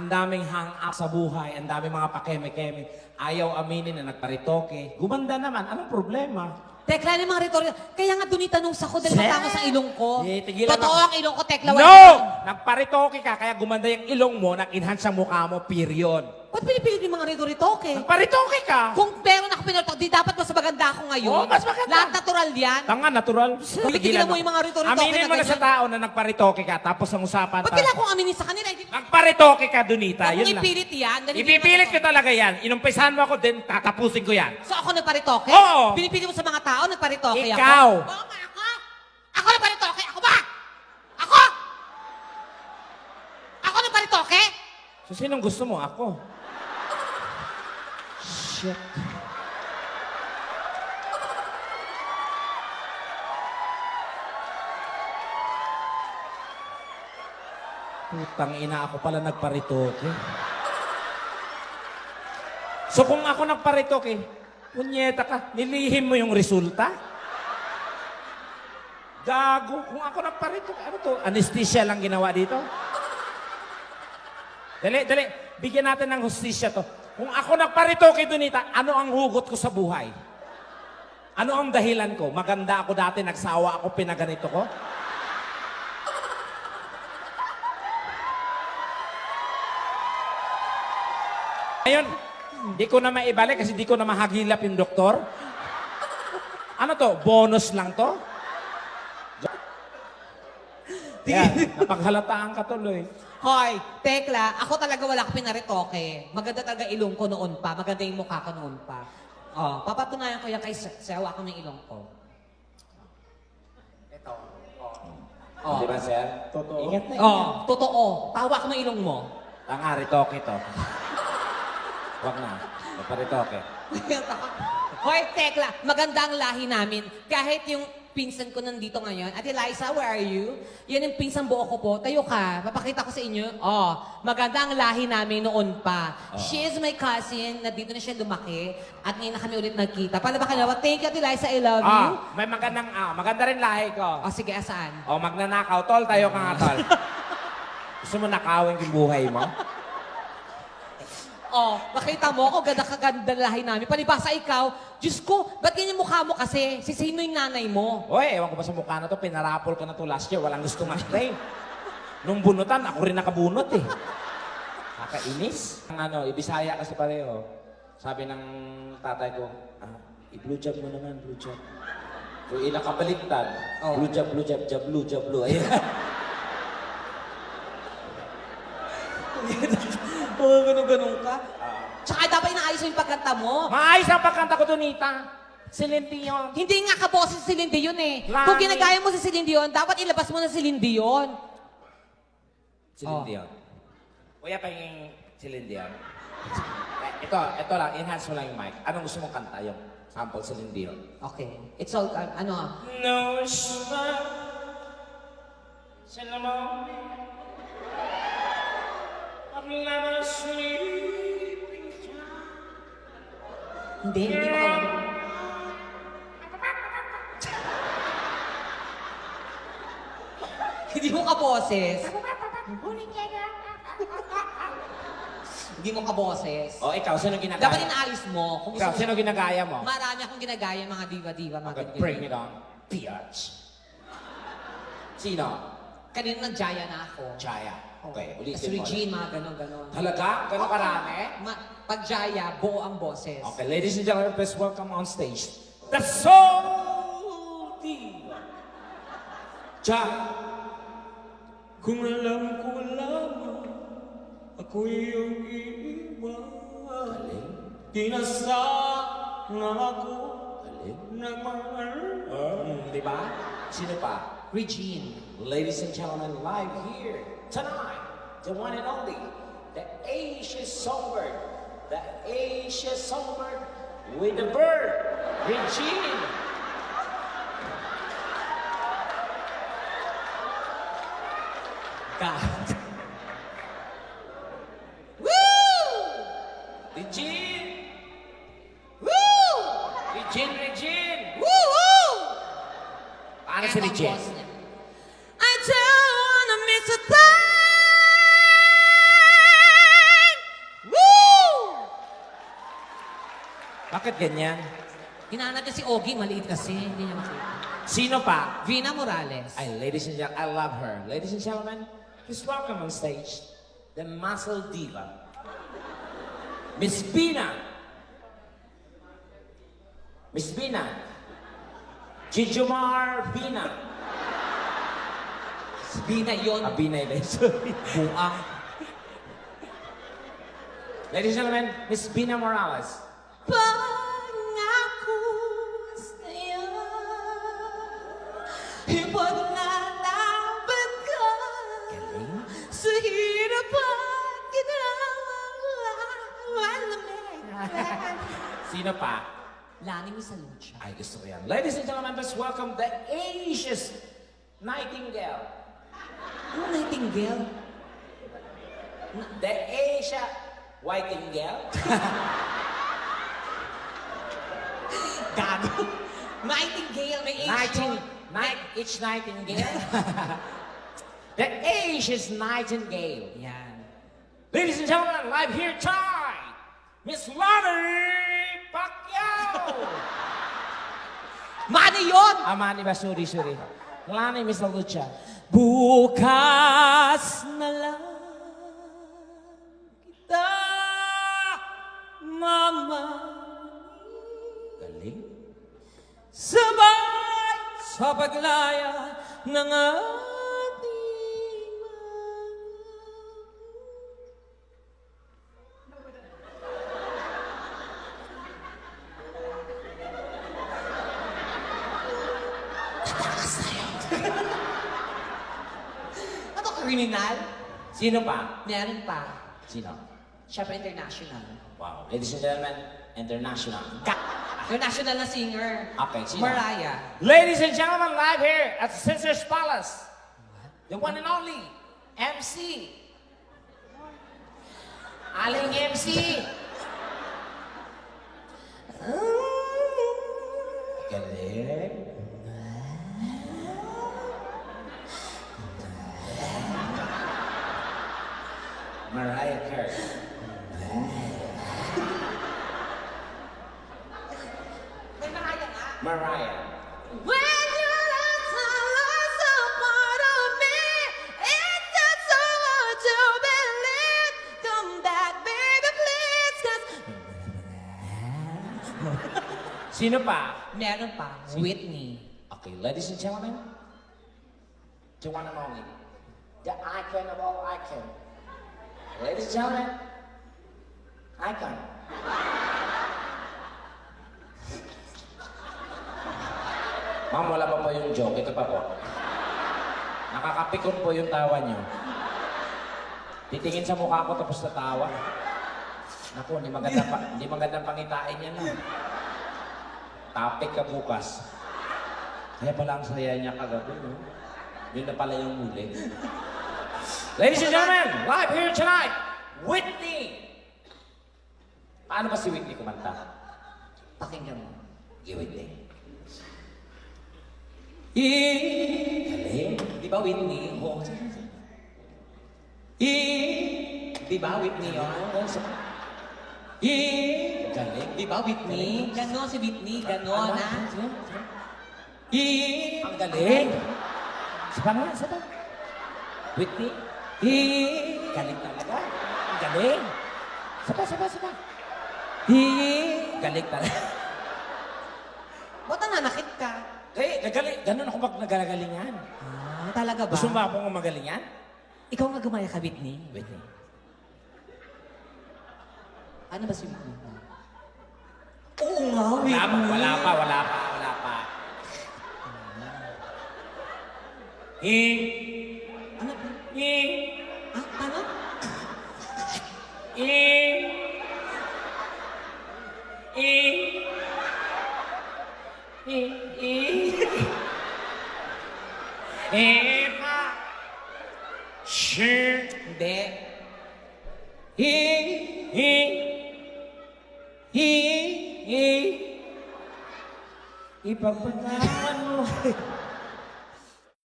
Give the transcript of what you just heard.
ang daming hang-up sa buhay, ang daming mga pakeme-keme. Ayaw aminin na nagparitoke. Gumanda naman, anong problema? Tekla ng mga rhetoric. Kaya nga doon itanong sa ko dahil matangos ang ilong ko. Tigilan Totoo ako. ang ilong ko, Tekla. No! Nagparitoke ka, kaya gumanda yung ilong mo, nag-enhance ang mukha mo, period. Ba't pinipilit yung mga rhetoric eh? Nagparitoke ka! Kung meron ako pinartok, di dapat mas maganda ako ngayon. Oo, mas maganda. Lahat natural yan. Tanga, natural. Tigilan mo yung mga rhetoric Aminin mo na sa tao na nagparitoke ka, tapos ang usapan Ba't kailangan kong aminin sa kanila? Nagparitoke ka, Donita. Huwag Yun mong lang. ipilit yan. dahil hindi Ipipilit ko naman talaga yan. Inumpisahan mo ako, din tatapusin ko yan. So ako nagparitoke? Oo. Pinipili mo sa mga tao, nagparitoke ako? Ikaw. Oo nga ako. Ako nagparitoke? Ako ba? Ako? Ako nagparitoke? So, sinong gusto mo? Ako. Shit. Putang ina, ako pala nagparitoke. So kung ako nagparitoke, punyeta ka, nilihim mo yung resulta? Gago, kung ako nagparitoke, ano to? Anesthesia lang ginawa dito? Dali, bigyan natin ng hustisya to. Kung ako nagparitoke, Donita, ano ang hugot ko sa buhay? Ano ang dahilan ko? Maganda ako dati, nagsawa ako, pinaganito ko? Ngayon, di ko na maibalik kasi di ko na mahagilap yung doktor. Ano to? Bonus lang to? Yan, napaghalataan ka tuloy. Hoy, Tekla, ako talaga wala ko pinaritoke. Maganda talaga ilong ko noon pa. Maganda yung mukha ko noon pa. Oh, papatunayan ko yan kay Sawa ko ng ilong ko. Ito. Oh. Di ba, sir? Totoo. Ingat na, Oh, totoo. Tawa ko ng ilong mo. Tanga, ritoke to. Huwag na. Nagparitoke. Hoy, Tekla, maganda ang lahi namin. Kahit yung pinsan ko nandito ngayon. Ate Liza, where are you? Yan yung pinsan buo ko po. Tayo ka. Papakita ko sa inyo. Oh, maganda ang lahi namin noon pa. She is my cousin. Nandito na siya lumaki. At ngayon na kami ulit nagkita. Paano ba kalawa? Thank you, Ate Liza. I love you. May maganda rin lahi ko. Oh, sige, asaan? Magnanakaw. Tol, tayo ka nga, tol. Gusto mo nakawin yung buhay mo? Oh, makita mo ako, ganda-kaganda lahi namin. Palibasa ikaw, Diyos ko, ba't ganyan mukha mo kasi? Sino yung nanay mo? Oy, ewan ko ba sa mukha na to, pinarapol ka na to last year, walang gusto makita eh. Nung bunutan, ako rin nakabunot eh. Kakainis. Ang ibisaya kasi pareho. Sabi ng tatay ko, i-blue job mo naman, blue job. So, inakabaliktad. Blue job, blue job, job, blue job, blue. Ayun. Oo, ganun-ganun ka. Tsaka dapat inaayos mo yung pagkanta mo. Maayos ang pagkanta ko, Donita. Celine Dion. Hindi nga kaboses si Celine Dion eh. Langit. Kung ginagaya mo si Celine Dion, dapat ilabas mo na Celine Dion. Celine Dion. Kuya pa yung Celine Dion. Ito lang, enhance mo lang yung mic. Anong gusto mong kanta? Yung sample Celine Dion. Okay. It's all, No sugar, cinnamon, I'm not a sleeping child. Hindi mo ka... Hindi mo kaboses. Hindi mo kaboses. O, ikaw, sino ginagaya? Dapat inaayos mo. Kung Ikaw, gusto sino ginagaya mo? Marami akong ginagaya, mga diva-diva, mga Okay, ganyan. bring it on. Biatch. Sino? Kanina nag-jaya na ako. Chaya. Okay, ulitin Tapos mo. Regine, mga ganon-ganon. Talaga? Ganon karami? Pag-jaya, buo ang boses. Okay, ladies and gentlemen, please welcome on stage the Soul Diva. Cha. Kung alam ko lamang ako'y iyong iiwan. Di na sana ako nagmahal. Di ba? Sino pa? Regine. Ladies and gentlemen, live here tonight, the one and only, the Asia Songbird, with the bird, Regine. God. Woo! Regine! Woo! Regine! Woo! Woo! Paano si Regine? I don't wanna miss a thing. Bakit ganyan? Hinahanap niya si Ogie, maliit kasi. Hindi niya makita. Sino pa? Vina Morales. Ay, ladies and gentlemen, I love her. Ladies and gentlemen, please welcome on stage the muscle diva, Miss Bina. Miss Bina. Jijumar Bina. Si Vina yun. Bina yun. Sorry. Buang. Ladies and gentlemen, Miss Bina Morales. Pangako sa'yo, ipaglalaban ka sa hirap at ginawang. Sino pa? Lani mo sa lucha. Ay, gusto ko yan. Ladies and gentlemen, let's welcome the Asia's Nightingale. Ano Nightingale? The Asia Whitingale. Gago. Nightingale, may H yun. Each Nightingale. The Asia's Nightingale. Yan. Ladies and gentlemen, live here tonight, Miss Lani Pacquiao. Mani yun! Amani ba? Sorry. Lani, Miss Lucha. Bukas na lang kita, mama. Galing. Sabay sa paglaya ng ating Ano kriminal? Sino pa? Meron pa. Sino? Siyempre international. Wow. Ladies and gentlemen, international. International na singer. Okay, sino? Mariah. Ladies and gentlemen, live here at Caesar's Palace. The one and only MC. Aling MC. Galing. Mariah Carey. May Mariah nga. Mariah. When you lost a part of me, it's not so hard to believe. Come back, baby, please, 'cause Sino pa? meron pa. Whitney. Okay, ladies and gentlemen, the one and only, the icon of all icon. Ladies and gentlemen, icon. Ma'am, wala pa po yung joke. Ito pa po. Nakakapikon po yung tawa niyo. Titingin sa mukha ko tapos natawa. Naku, hindi magandang pangitain yan. No? Topic ka bukas. Kaya pala ang saya niya kagabi, no? Yun na pala yung muli. Ladies and gentlemen, live here tonight, Whitney! Paano ba si Whitney kumanta? Pakinggan mo. Okay, Whitney. Galing. Di ba Whitney? Oo. Di ba Whitney yun? Galing. Di ba Whitney? Ganon si Whitney. Ganon, ha? Ang galing. Saba nga, saba. Whitney? Galing talaga. Ang galing. Saba. Galing talaga. Ba't nananakit ka? Nagaling. Ganun ako nagagalingan. Ah, talaga ba? Gusto mo ba akong magalingan? Ikaw nga gumaya ka, Whitney. Whitney. Ano ba si Whitney? Oo nga, Wala pa. Ano ba? Ah, paano? Hindi. Ipagpagkawan mo.